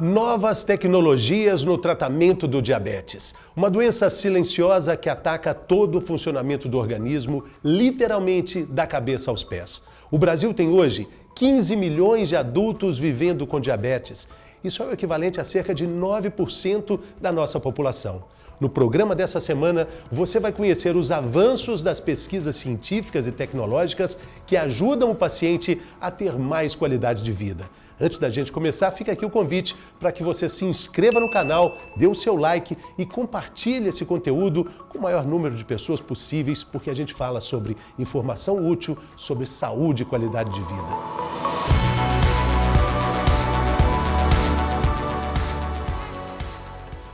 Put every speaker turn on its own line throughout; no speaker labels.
Novas tecnologias no tratamento do diabetes. Uma doença silenciosa que ataca todo o funcionamento do organismo, literalmente da cabeça aos pés. O Brasil tem hoje 15 milhões de adultos vivendo com diabetes. Isso é o equivalente a cerca de 9% da nossa população. No programa dessa semana, você vai conhecer os avanços das pesquisas científicas e tecnológicas que ajudam o paciente a ter mais qualidade de vida. Antes da gente começar, fica aqui o convite para que você se inscreva no canal, dê o seu like e compartilhe esse conteúdo com o maior número de pessoas possíveis, porque a gente fala sobre informação útil, sobre saúde e qualidade de vida.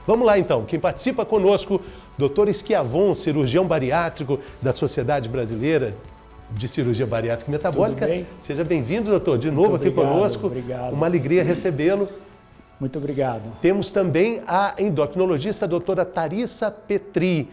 Vamos lá então, quem participa conosco, Dr. Schiavon, cirurgião bariátrico da Sociedade Brasileira de Cirurgia Bariátrica e Metabólica.
Tudo bem?
Seja bem-vindo, doutor, de novo aqui conosco.
Obrigado.
Uma alegria recebê-lo.
Muito obrigado.
Temos também a endocrinologista, a doutora Tharissa Petri.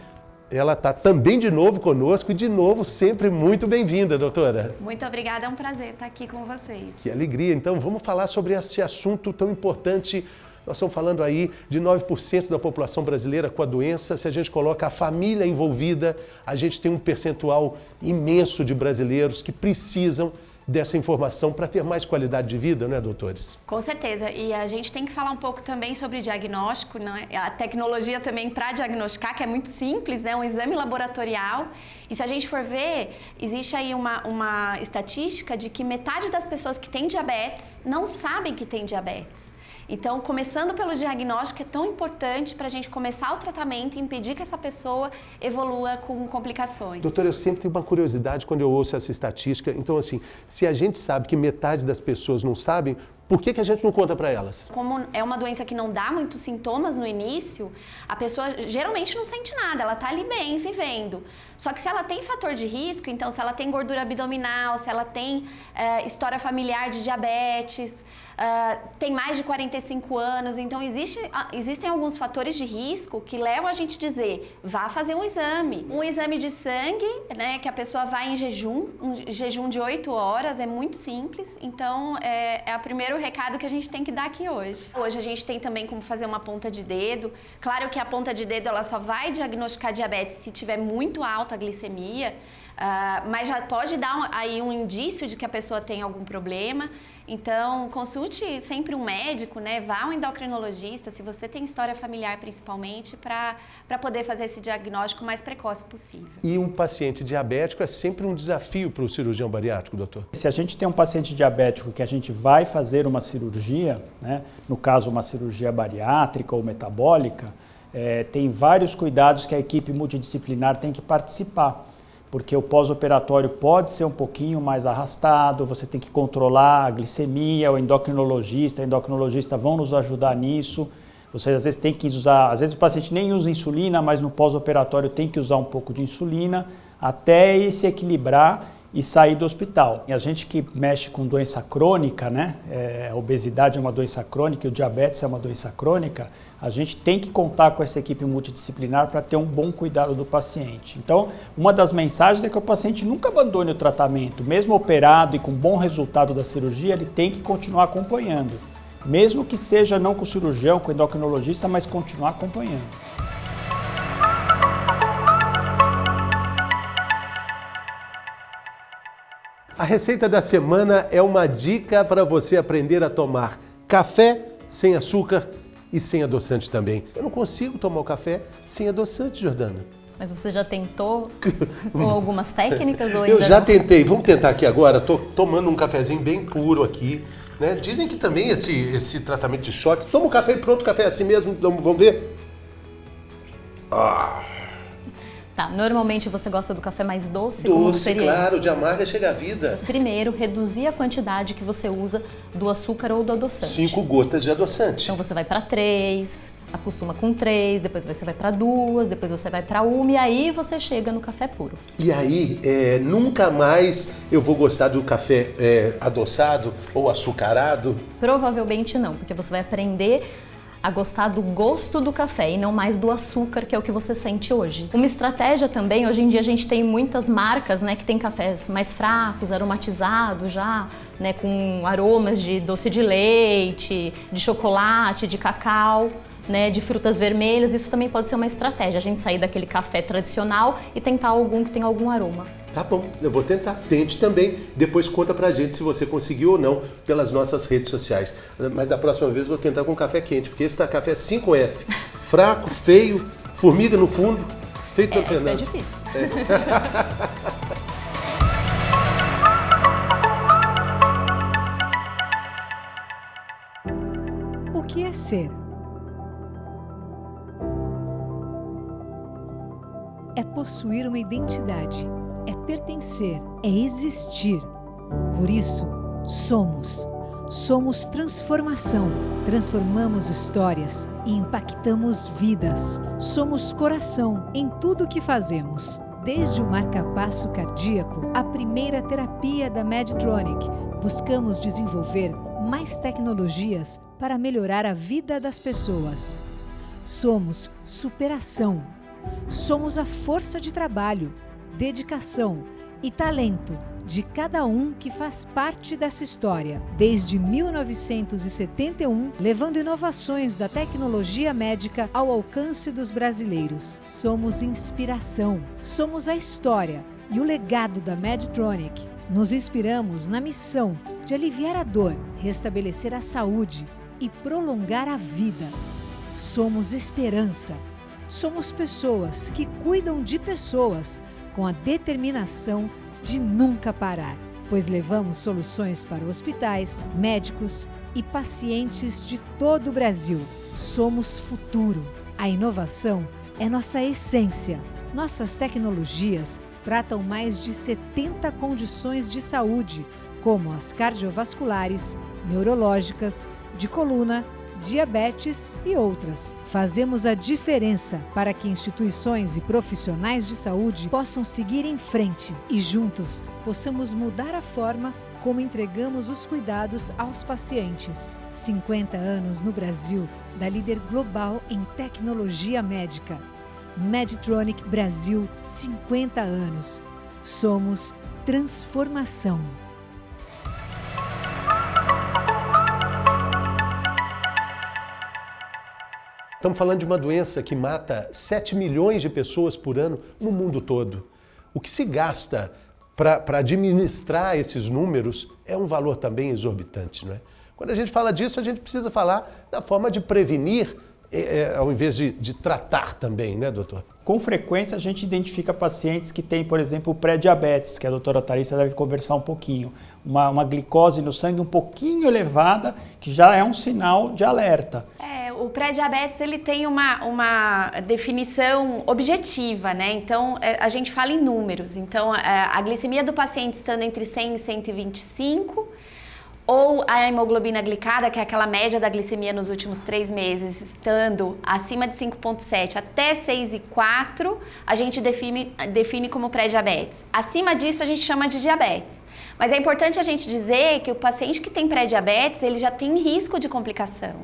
Ela está também de novo conosco e de novo sempre muito bem-vinda, doutora.
Muito obrigada, é um prazer estar aqui com vocês.
Que alegria. Então vamos falar sobre esse assunto tão importante. Nós estamos falando aí de 9% da população brasileira com a doença. Se a gente coloca a família envolvida, a gente tem um percentual imenso de brasileiros que precisam dessa informação para ter mais qualidade de vida, né, doutores?
Com certeza. E a gente tem que falar um pouco também sobre diagnóstico, né? A tecnologia também para diagnosticar, que é muito simples, né? Um exame laboratorial. E se a gente for ver, existe aí uma estatística de que metade das pessoas que têm diabetes não sabem que têm diabetes. Então, começando pelo diagnóstico é tão importante para a gente começar o tratamento e impedir que essa pessoa evolua com complicações.
Doutor, eu sempre tenho uma curiosidade quando eu ouço essa estatística. Então, assim, se a gente sabe que metade das pessoas não sabem, por que a gente não conta para elas?
Como é uma doença que não dá muitos sintomas no início, a pessoa geralmente não sente nada, ela tá ali bem, vivendo. Só que se ela tem fator de risco, então se ela tem gordura abdominal, se ela tem história familiar de diabetes, tem mais de 45 anos, então existem alguns fatores de risco que levam a gente a dizer, vá fazer um exame de sangue, né, que a pessoa vai em jejum, um jejum de 8 horas, é muito simples, então é o primeiro recado que a gente tem que dar aqui hoje. Hoje a gente tem também como fazer uma ponta de dedo, claro que a ponta de dedo ela só vai diagnosticar diabetes se tiver muito alta a glicemia, mas já pode dar aí um indício de que a pessoa tem algum problema. Então, consulte sempre um médico, né? Vá ao endocrinologista, se você tem história familiar principalmente, para poder fazer esse diagnóstico o mais precoce possível.
E um paciente diabético é sempre um desafio para o cirurgião bariátrico, doutor?
Se a gente tem um paciente diabético que a gente vai fazer uma cirurgia, né? No caso uma cirurgia bariátrica ou metabólica, tem vários cuidados que a equipe multidisciplinar tem que participar. Porque o pós-operatório pode ser um pouquinho mais arrastado, você tem que controlar a glicemia, o endocrinologista vão nos ajudar nisso. Você às vezes tem que usar, às vezes o paciente nem usa insulina, mas no pós-operatório tem que usar um pouco de insulina até ele se equilibrar e sair do hospital. E a gente que mexe com doença crônica, né? A obesidade é uma doença crônica e o diabetes é uma doença crônica, a gente tem que contar com essa equipe multidisciplinar para ter um bom cuidado do paciente. Então, uma das mensagens é que o paciente nunca abandone o tratamento, mesmo operado e com bom resultado da cirurgia, ele tem que continuar acompanhando. Mesmo que seja não com o cirurgião, com o endocrinologista, mas continuar acompanhando.
A receita da semana é uma dica para você aprender a tomar café sem açúcar e sem adoçante também. Eu não consigo tomar o café sem adoçante, Jordana.
Mas você já tentou com algumas técnicas ou ainda
Eu já
não?
tentei. Vamos tentar aqui agora. Estou tomando um cafezinho bem puro aqui. Né? Dizem que também esse tratamento de choque... Toma o café e pronto, o café é assim mesmo. Vamos ver?
Tá, normalmente você gosta do café mais doce? Como
Doce,
seria
claro.
esse?
De amarga chega a vida.
Primeiro, reduzir a quantidade que você usa do açúcar ou do adoçante.
5 gotas de adoçante.
Então você vai para 3, acostuma com 3, depois você vai para 2, depois você vai para 1 e aí você chega no café puro.
E aí, nunca mais eu vou gostar do café adoçado ou açucarado?
Provavelmente não, porque você vai aprender a gostar do gosto do café e não mais do açúcar, que é o que você sente hoje. Uma estratégia também, hoje em dia a gente tem muitas marcas, né, que tem cafés mais fracos, aromatizados já, né, com aromas de doce de leite, de chocolate, de cacau, né, de frutas vermelhas. Isso também pode ser uma estratégia, a gente sair daquele café tradicional e tentar algum que tenha algum aroma.
Tá bom, eu vou tentar. Tente também. Depois conta pra gente se você conseguiu ou não pelas nossas redes sociais. Mas da próxima vez eu vou tentar com café quente, porque esse café é 5F. Fraco, feio, formiga no fundo. Feito pelo Fernando.
É difícil.
O que é ser? É possuir uma identidade, é pertencer, é existir. Por isso, somos. Somos transformação. Transformamos histórias e impactamos vidas. Somos coração em tudo que fazemos. Desde o marca-passo cardíaco, a primeira terapia da Medtronic, buscamos desenvolver mais tecnologias para melhorar a vida das pessoas. Somos superação. Somos a força de trabalho, dedicação e talento de cada um que faz parte dessa história. Desde 1971, levando inovações da tecnologia médica ao alcance dos brasileiros. Somos inspiração. Somos a história e o legado da Medtronic. Nos inspiramos na missão de aliviar a dor, restabelecer a saúde e prolongar a vida. Somos esperança. Somos pessoas que cuidam de pessoas com a determinação de nunca parar, pois levamos soluções para hospitais, médicos e pacientes de todo o Brasil. Somos futuro. A inovação é nossa essência. Nossas tecnologias tratam mais de 70 condições de saúde, como as cardiovasculares, neurológicas, de coluna, diabetes e outras. Fazemos a diferença para que instituições e profissionais de saúde possam seguir em frente e juntos possamos mudar a forma como entregamos os cuidados aos pacientes. 50 anos no Brasil da líder global em tecnologia médica. Medtronic Brasil, 50 anos. Somos transformação.
Estamos falando de uma doença que mata 7 milhões de pessoas por ano no mundo todo. O que se gasta para administrar esses números é um valor também exorbitante, não é? Quando a gente fala disso, a gente precisa falar da forma de prevenir, ao invés de tratar também, né, doutor?
Com frequência, a gente identifica pacientes que têm, por exemplo, pré-diabetes, que a doutora Tharissa deve conversar um pouquinho. Uma glicose no sangue um pouquinho elevada, que já é um sinal de alerta.
O pré-diabetes ele tem uma definição objetiva, né? Então, a gente fala em números. Então, a glicemia do paciente estando entre 100 e 125, ou a hemoglobina glicada, que é aquela média da glicemia nos últimos 3 meses, estando acima de 5,7 até 6,4, a gente define como pré-diabetes. Acima disso, a gente chama de diabetes. Mas é importante a gente dizer que o paciente que tem pré-diabetes, ele já tem risco de complicação,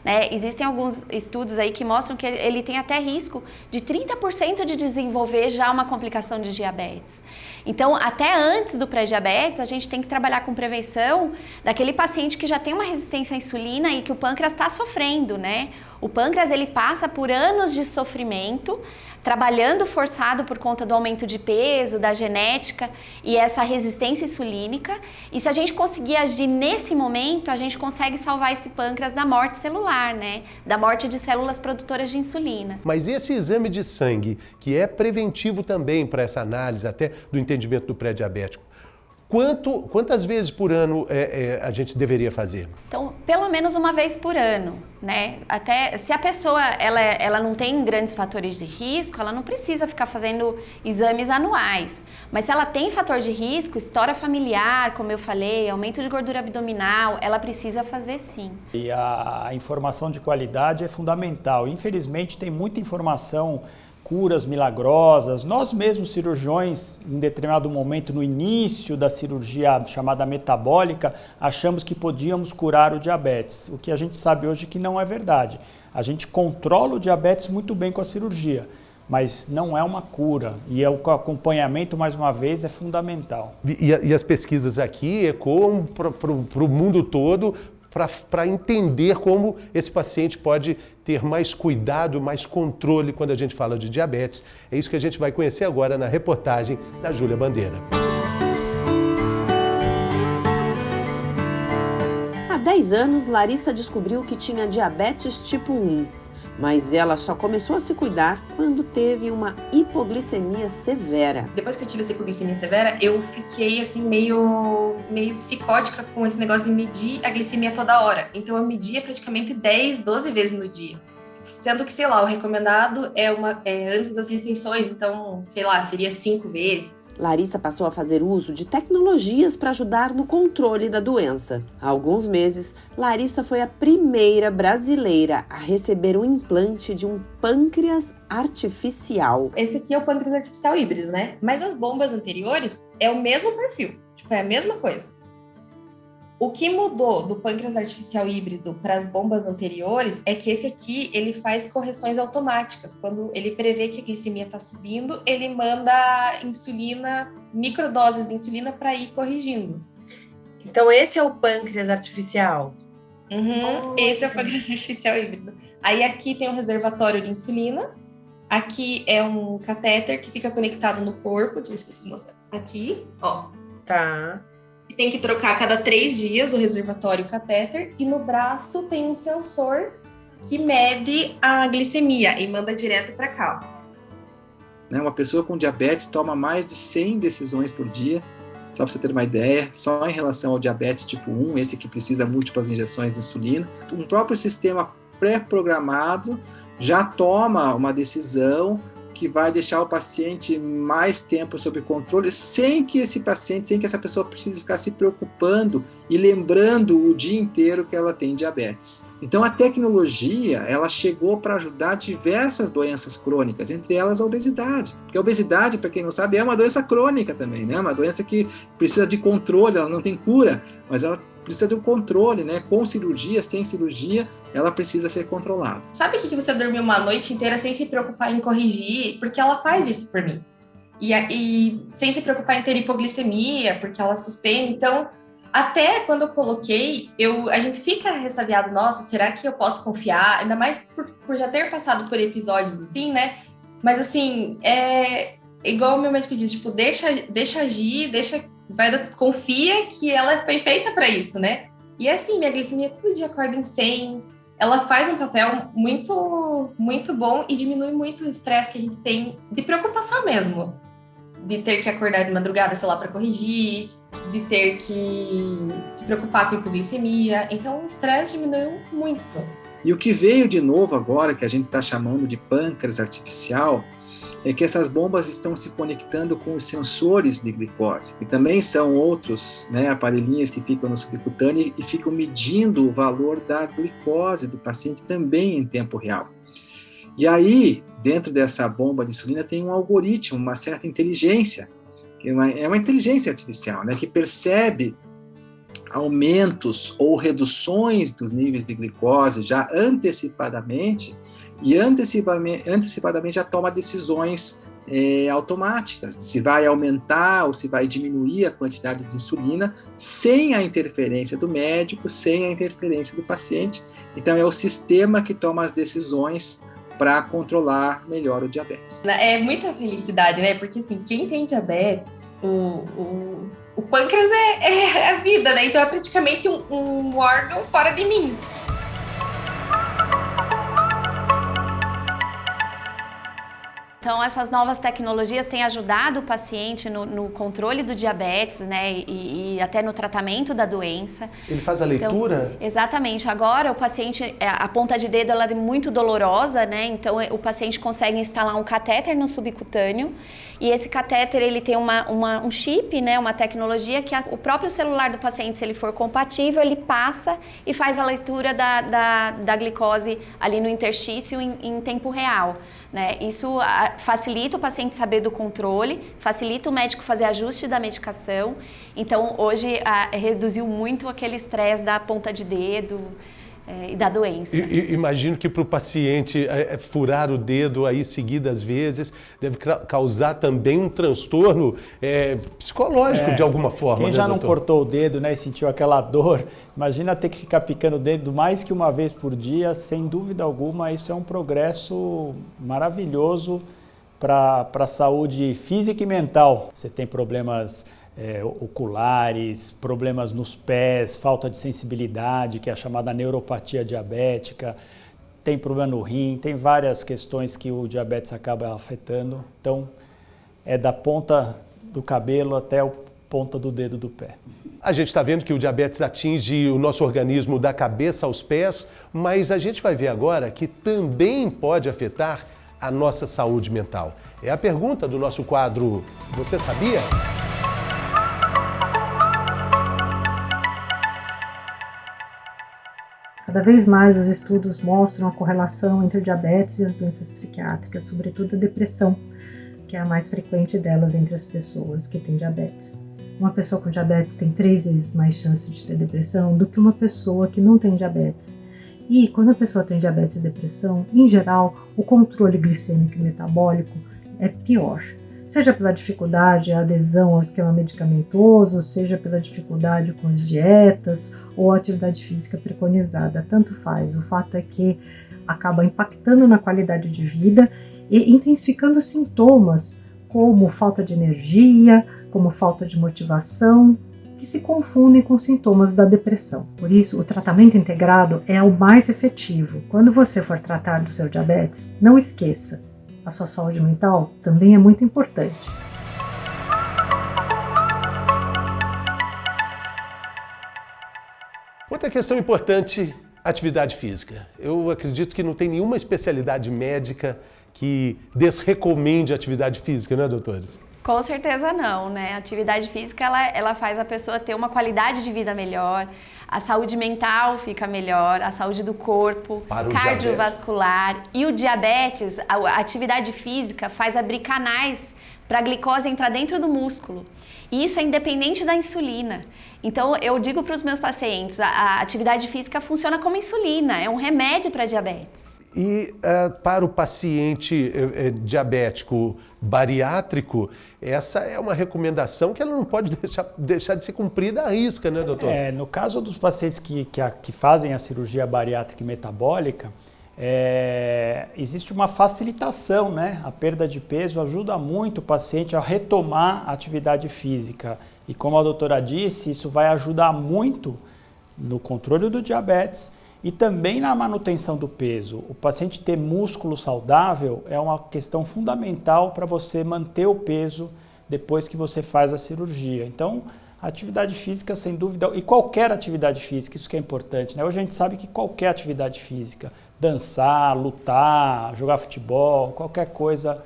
né? Existem alguns estudos aí que mostram que ele tem até risco de 30% de desenvolver já uma complicação de diabetes. Então, até antes do pré-diabetes, a gente tem que trabalhar com prevenção daquele paciente que já tem uma resistência à insulina e que o pâncreas está sofrendo, né? O pâncreas, ele passa por anos de sofrimento, trabalhando forçado por conta do aumento de peso, da genética e essa resistência insulínica. E se a gente conseguir agir nesse momento, a gente consegue salvar esse pâncreas da morte celular, né? Da morte de células produtoras de insulina.
Mas esse exame de sangue, que é preventivo também para essa análise, até do entendimento do pré-diabético, quantas vezes por ano a gente deveria fazer?
Então, pelo menos uma vez por ano, né? Até se a pessoa ela não tem grandes fatores de risco, ela não precisa ficar fazendo exames anuais. Mas se ela tem fator de risco, história familiar, como eu falei, aumento de gordura abdominal, ela precisa fazer sim.
E a informação de qualidade é fundamental. Infelizmente, tem muita informação curas milagrosas. Nós mesmos, cirurgiões, em determinado momento, no início da cirurgia chamada metabólica, achamos que podíamos curar o diabetes. O que a gente sabe hoje que não é verdade. A gente controla o diabetes muito bem com a cirurgia, mas não é uma cura. E o acompanhamento, mais uma vez, é fundamental.
E as pesquisas aqui ecoam para o mundo todo, para entender como esse paciente pode ter mais cuidado, mais controle quando a gente fala de diabetes. É isso que a gente vai conhecer agora na reportagem da Júlia Bandeira.
Há 10 anos, Larissa descobriu que tinha diabetes tipo 1, mas ela só começou a se cuidar quando teve uma hipoglicemia severa.
Depois que eu tive essa hipoglicemia severa, eu fiquei assim meio psicótica com esse negócio de medir a glicemia toda hora. Então eu media praticamente 10, 12 vezes no dia. Sendo que, sei lá, o recomendado é antes das refeições, então, sei lá, seria 5 vezes.
Larissa passou a fazer uso de tecnologias para ajudar no controle da doença. Há alguns meses, Larissa foi a primeira brasileira a receber um implante de um pâncreas artificial.
Esse aqui é o pâncreas artificial híbrido, né? Mas as bombas anteriores é o mesmo perfil, tipo, é a mesma coisa. O que mudou do pâncreas artificial híbrido para as bombas anteriores é que esse aqui, ele faz correções automáticas. Quando ele prevê que a glicemia está subindo, ele manda insulina, microdoses de insulina para ir corrigindo.
Então esse é o pâncreas artificial?
Esse é o pâncreas artificial híbrido. Aí aqui tem um reservatório de insulina. Aqui é um catéter que fica conectado no corpo. Deixa eu esqueci de mostrar. Aqui, ó.
Tá.
Tem que trocar a cada 3 dias o reservatório e o catéter. E no braço tem um sensor que mede a glicemia e manda direto para cá.
Uma pessoa com diabetes toma mais de 100 decisões por dia. Só para você ter uma ideia, só em relação ao diabetes tipo 1, esse que precisa múltiplas injeções de insulina, um próprio sistema pré-programado já toma uma decisão que vai deixar o paciente mais tempo sob controle, sem que essa pessoa precise ficar se preocupando e lembrando o dia inteiro que ela tem diabetes. Então a tecnologia, ela chegou para ajudar diversas doenças crônicas, entre elas a obesidade. Porque a obesidade, para quem não sabe, é uma doença crônica também, né? Uma doença que precisa de controle, ela não tem cura, mas ela precisa de um controle, né? Com cirurgia, sem cirurgia, ela precisa ser controlada.
Sabe que você dormiu uma noite inteira sem se preocupar em corrigir? Porque ela faz isso por mim. E sem se preocupar em ter hipoglicemia, porque ela suspende. Então, até quando eu coloquei, a gente fica ressabiado, nossa, será que eu posso confiar? Ainda mais por já ter passado por episódios assim, né? Mas assim, é igual o meu médico diz, tipo, deixa agir, confia que ela foi feita para isso, né? E assim, minha glicemia todo dia acorda em 100, ela faz um papel muito, muito bom e diminui muito o estresse que a gente tem de preocupação mesmo, de ter que acordar de madrugada, sei lá, para corrigir, de ter que se preocupar com a hipoglicemia. Então, o estresse diminuiu muito.
E o que veio de novo agora, que a gente está chamando de pâncreas artificial, é que essas bombas estão se conectando com os sensores de glicose, que também são outros, né, aparelhinhos que ficam no subcutâneo e ficam medindo o valor da glicose do paciente também em tempo real. E aí, dentro dessa bomba de insulina tem um algoritmo, uma certa inteligência, que é uma inteligência artificial, né, que percebe aumentos ou reduções dos níveis de glicose já antecipadamente, e antecipadamente já toma decisões automáticas, se vai aumentar ou se vai diminuir a quantidade de insulina, sem a interferência do médico, sem a interferência do paciente. Então, é o sistema que toma as decisões para controlar melhor o diabetes.
É muita felicidade, né? Porque, assim, quem tem diabetes, o pâncreas é a vida, né? Então, é praticamente um órgão fora de mim.
Então, essas novas tecnologias têm ajudado o paciente no controle do diabetes, né, e até no tratamento da doença.
Ele faz a leitura?
Então, exatamente. Agora, o paciente, a ponta de dedo ela é muito dolorosa, né, então o paciente consegue instalar um catéter no subcutâneo, e esse catéter ele tem um chip, né, uma tecnologia que o próprio celular do paciente, se ele for compatível, ele passa e faz a leitura da glicose ali no interstício em tempo real. Né? Isso facilita o paciente saber do controle, facilita o médico fazer ajuste da medicação. Então, hoje, reduziu muito aquele estresse da ponta de dedo e da doença.
Imagino que para o paciente furar o dedo aí seguidas vezes deve causar também um transtorno psicológico de alguma forma.
Quem já não
doutor?
cortou o dedo, né, e sentiu aquela dor, imagina ter que ficar picando o dedo mais que uma vez por dia, sem dúvida alguma, isso é um progresso maravilhoso para a saúde física e mental. Você tem problemas oculares, problemas nos pés, falta de sensibilidade, que é a chamada neuropatia diabética, tem problema no rim, tem várias questões que o diabetes acaba afetando. Então, é da ponta do cabelo até a ponta do dedo do pé.
A gente está vendo que o diabetes atinge o nosso organismo da cabeça aos pés, mas a gente vai ver agora que também pode afetar a nossa saúde mental. É a pergunta do nosso quadro Você Sabia?
Cada vez mais os estudos mostram a correlação entre o diabetes e as doenças psiquiátricas, sobretudo a depressão, que é a mais frequente delas entre as pessoas que têm diabetes. Uma pessoa com diabetes tem 3 vezes mais chance de ter depressão do que uma pessoa que não tem diabetes. E quando a pessoa tem diabetes e depressão, em geral, o controle glicêmico e metabólico é pior. Seja pela dificuldade, a adesão ao esquema medicamentoso, seja pela dificuldade com as dietas ou a atividade física preconizada, tanto faz. O fato é que acaba impactando na qualidade de vida e intensificando sintomas como falta de energia, como falta de motivação, que se confundem com sintomas da depressão. Por isso, o tratamento integrado é o mais efetivo. Quando você for tratar do seu diabetes, não esqueça, a sua saúde mental também é muito importante.
Outra questão importante, atividade física. Eu acredito que não tem nenhuma especialidade médica que desrecomende atividade física, né, doutores?
Com certeza não, né? A atividade física, ela faz a pessoa ter uma qualidade de vida melhor, a saúde mental fica melhor, a saúde do corpo, cardiovascular. E o diabetes, a atividade física faz abrir canais para a glicose entrar dentro do músculo. E isso é independente da insulina. Então, eu digo para os meus pacientes, a atividade física funciona como insulina, é um remédio para diabetes.
E para o paciente diabético bariátrico, essa é uma recomendação que ela não pode deixar de ser cumprida à risca, né, doutor?
No caso dos pacientes que fazem a cirurgia bariátrica e metabólica, existe uma facilitação, né? A perda de peso ajuda muito o paciente a retomar a atividade física. E como a doutora disse, isso vai ajudar muito no controle do diabetes e também na manutenção do peso. O paciente ter músculo saudável é uma questão fundamental para você manter o peso depois que você faz a cirurgia. Então, a atividade física, sem dúvida, e qualquer atividade física, isso que é importante, né? Hoje a gente sabe que qualquer atividade física, dançar, lutar, jogar futebol, qualquer coisa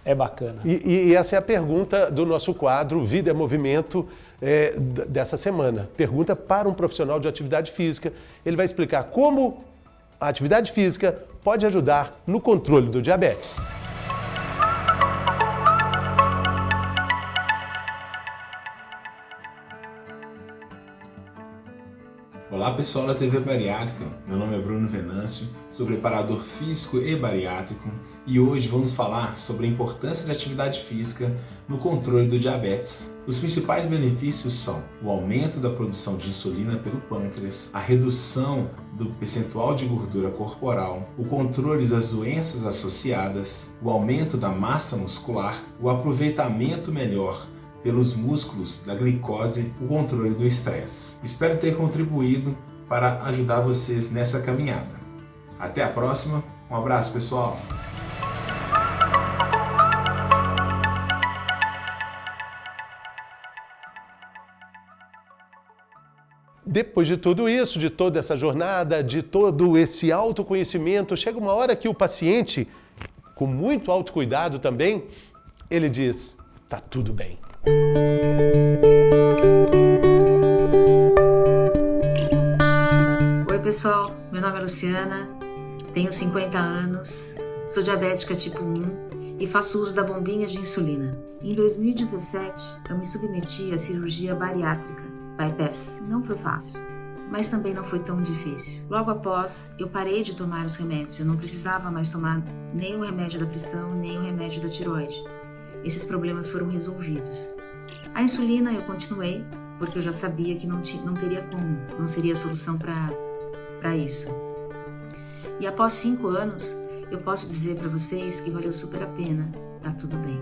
é bacana.
E essa é a pergunta do nosso quadro Vida é Movimento dessa semana. Pergunta para um profissional de atividade física. Ele vai explicar como a atividade física pode ajudar no controle do diabetes.
Olá pessoal da TV Bariátrica, meu nome é Bruno Venâncio, sou preparador físico e bariátrico e hoje vamos falar sobre a importância da atividade física no controle do diabetes. Os principais benefícios são o aumento da produção de insulina pelo pâncreas, a redução do percentual de gordura corporal, o controle das doenças associadas, o aumento da massa muscular, o aproveitamento melhor pelos músculos da glicose, o controle do estresse. Espero ter contribuído para ajudar vocês nessa caminhada. Até a próxima, um abraço pessoal!
Depois de tudo isso, de toda essa jornada, de todo esse autoconhecimento, chega uma hora que o paciente, com muito autocuidado também, ele diz, tá tudo bem.
Oi pessoal, meu nome é Luciana, tenho 50 anos, sou diabética tipo 1 e faço uso da bombinha de insulina. Em 2017, eu me submeti à cirurgia bariátrica, bypass. Não foi fácil, mas também não foi tão difícil. Logo após, eu parei de tomar os remédios. Eu não precisava mais tomar nem o remédio da pressão, nem o remédio da tireoide. Esses problemas foram resolvidos. A insulina eu continuei, porque eu já sabia que não teria como, não seria a solução para isso. E após 5 anos, eu posso dizer para vocês que valeu super a pena. Tá tudo bem.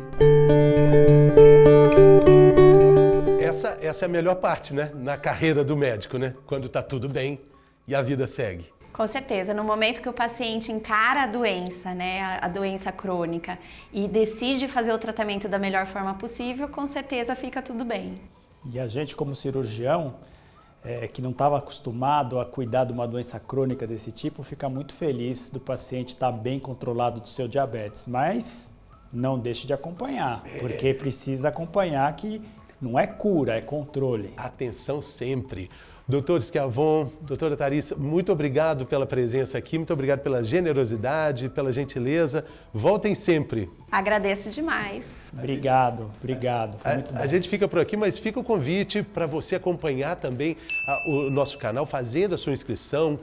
Essa é a melhor parte, né? Na carreira do médico, né? Quando tá tudo bem e a vida segue.
Com certeza, no momento que o paciente encara a doença, né, a doença crônica, e decide fazer o tratamento da melhor forma possível, com certeza fica tudo bem.
E a gente, como cirurgião, que não estava acostumado a cuidar de uma doença crônica desse tipo, fica muito feliz do paciente estar bem controlado do seu diabetes. Mas não deixe de acompanhar, porque precisa acompanhar, que não é cura, é controle.
Atenção sempre. Doutor Schiavon, doutora Tharissa, muito obrigado pela presença aqui, muito obrigado pela generosidade, pela gentileza. Voltem sempre.
Agradeço demais.
Obrigado. Foi muito bom.
A gente fica por aqui, mas fica o convite para você acompanhar também o nosso canal, fazendo a sua inscrição,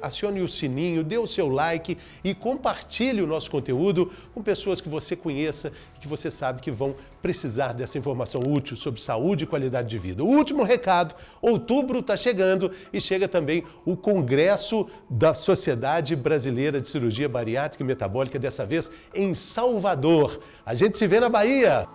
acione o sininho, dê o seu like e compartilhe o nosso conteúdo com pessoas que você conheça e que você sabe que vão precisar dessa informação útil sobre saúde e qualidade de vida. O último recado, outubro está chegando e chega também o Congresso da Sociedade Brasileira de Cirurgia Bariátrica e Metabólica, dessa vez em Salvador. A gente se vê na Bahia!